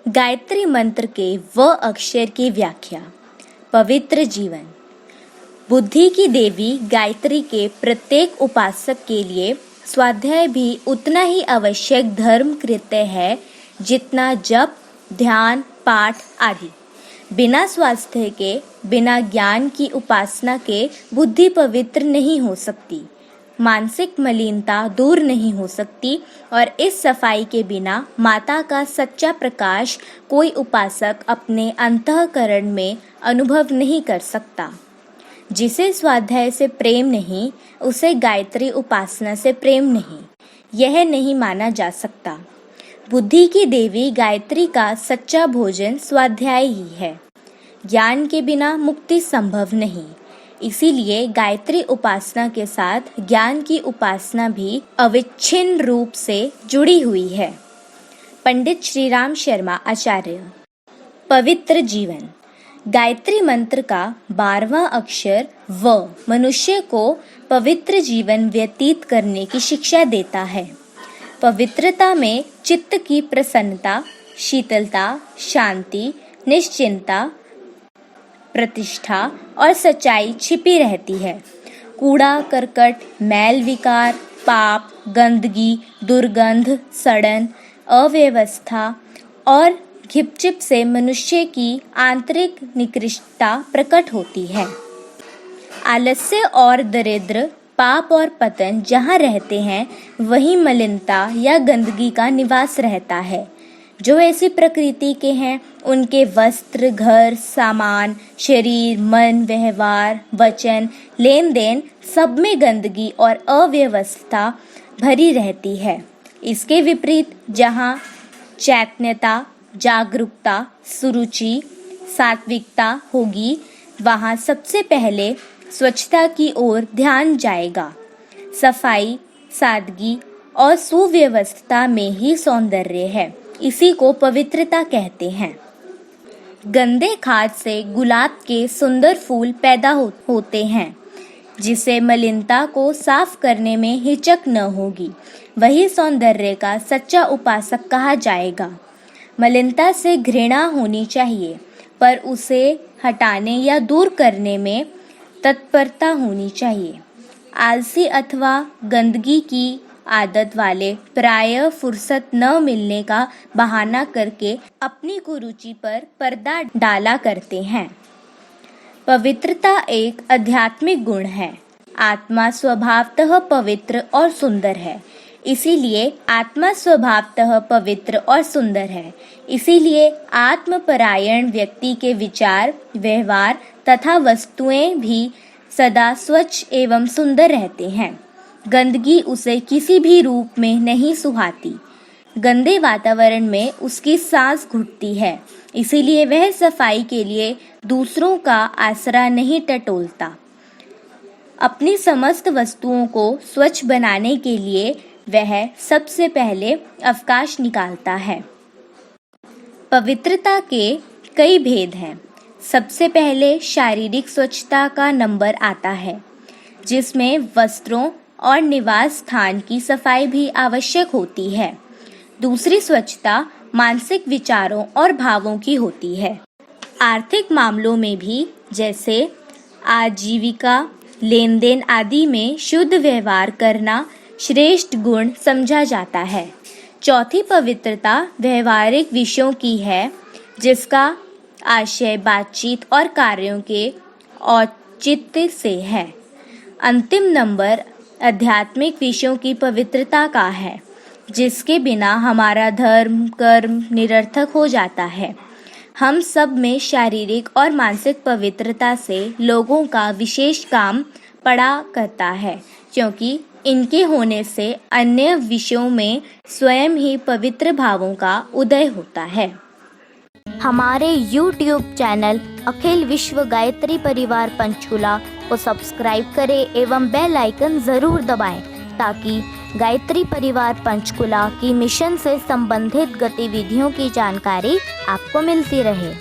गायत्री मंत्र के व अक्षर की व्याख्या। पवित्र जीवन। बुद्धि की देवी गायत्री के प्रत्येक उपासक के लिए स्वाध्याय भी उतना ही आवश्यक धर्म कृत्य है जितना जप, ध्यान, पाठ आदि। बिना स्वास्थ्य के, बिना ज्ञान की उपासना के बुद्धि पवित्र नहीं हो सकती, मानसिक मलिनता दूर नहीं हो सकती और इस सफाई के बिना माता का सच्चा प्रकाश कोई उपासक अपने अंतःकरण में अनुभव नहीं कर सकता। जिसे स्वाध्याय से प्रेम नहीं, उसे गायत्री उपासना से प्रेम नहीं, यह नहीं माना जा सकता। बुद्धि की देवी गायत्री का सच्चा भोजन स्वाध्याय ही है। ज्ञान के बिना मुक्ति संभव नहीं, इसीलिए गायत्री उपासना के साथ ज्ञान की उपासना भी अविच्छिन्न रूप से जुड़ी हुई है। पंडित श्रीराम शर्मा आचार्य। पवित्र जीवन। गायत्री मंत्र का 12वां अक्षर व मनुष्य को पवित्र जीवन व्यतीत करने की शिक्षा देता है। पवित्रता में चित्त की प्रसन्नता, शीतलता, शांति, निश्चिंतता, प्रतिष्ठा और सच्चाई छिपी रहती है। कूड़ा करकट, मैल विकार, पाप, गंदगी, दुर्गंध, सड़न, अव्यवस्था और घिपचिप से मनुष्य की आंतरिक निकृष्टता प्रकट होती है। आलस्य और दरिद्र, पाप और पतन जहाँ रहते हैं वहीं मलिनता या गंदगी का निवास रहता है। जो ऐसी प्रकृति के हैं उनके वस्त्र, घर, सामान, शरीर, मन, व्यवहार, वचन, लेन देन सब में गंदगी और अव्यवस्था भरी रहती है। इसके विपरीत जहाँ चैतन्यता, जागरूकता, सुरुचि, सात्विकता होगी, वहाँ सबसे पहले स्वच्छता की ओर ध्यान जाएगा। सफाई, सादगी और सुव्यवस्था में ही सौंदर्य है। इसी को पवित्रता कहते हैं। गंदे खाद से गुलाब के सुंदर फूल पैदा होते हैं। जिसे मलिनता को साफ करने में हिचक न होगी, वही सौंदर्य का सच्चा उपासक कहा जाएगा। मलिनता से घृणा होनी चाहिए, पर उसे हटाने या दूर करने में तत्परता होनी चाहिए। आलसी अथवा गंदगी की आदत वाले प्रायः फुर्सत न मिलने का बहाना करके अपनी कुरुचि पर पर्दा डाला करते हैं। पवित्रता एक आध्यात्मिक गुण है। आत्मा स्वभावतः पवित्र और सुंदर है, इसीलिए आत्मा स्वभावतः पवित्र और सुंदर है। इसीलिए आत्मपरायण व्यक्ति के विचार, व्यवहार तथा वस्तुएं भी सदा स्वच्छ एवं सुंदर रहते हैं। गंदगी उसे किसी भी रूप में नहीं सुहाती। गंदे वातावरण में उसकी सांस घुटती है, इसीलिए वह सफाई के लिए दूसरों का आसरा नहीं टटोलता। अपनी समस्त वस्तुओं को स्वच्छ बनाने के लिए वह सबसे पहले अवकाश निकालता है। पवित्रता के कई भेद हैं। सबसे पहले शारीरिक स्वच्छता का नंबर आता है, जिसमें वस्त्रों और निवास स्थान की सफाई भी आवश्यक होती है। दूसरी स्वच्छता मानसिक विचारों और भावों की होती है। आर्थिक मामलों में भी, जैसे आजीविका, लेन देन आदि में शुद्ध व्यवहार करना श्रेष्ठ गुण समझा जाता है। चौथी पवित्रता व्यवहारिक विषयों की है, जिसका आशय बातचीत और कार्यों के औचित्य से है। अंतिम नंबर आध्यात्मिक विषयों की पवित्रता का है, जिसके बिना हमारा धर्म कर्म निरर्थक हो जाता है। हम सब में शारीरिक और मानसिक पवित्रता से लोगों का विशेष काम पड़ा करता है, क्योंकि इनके होने से अन्य विषयों में स्वयं ही पवित्र भावों का उदय होता है। हमारे YouTube चैनल अखिल विश्व गायत्री परिवार पंचकुला को सब्सक्राइब करें एवं बेल आइकन ज़रूर दबाएं, ताकि गायत्री परिवार पंचकुला की मिशन से संबंधित गतिविधियों की जानकारी आपको मिलती रहे।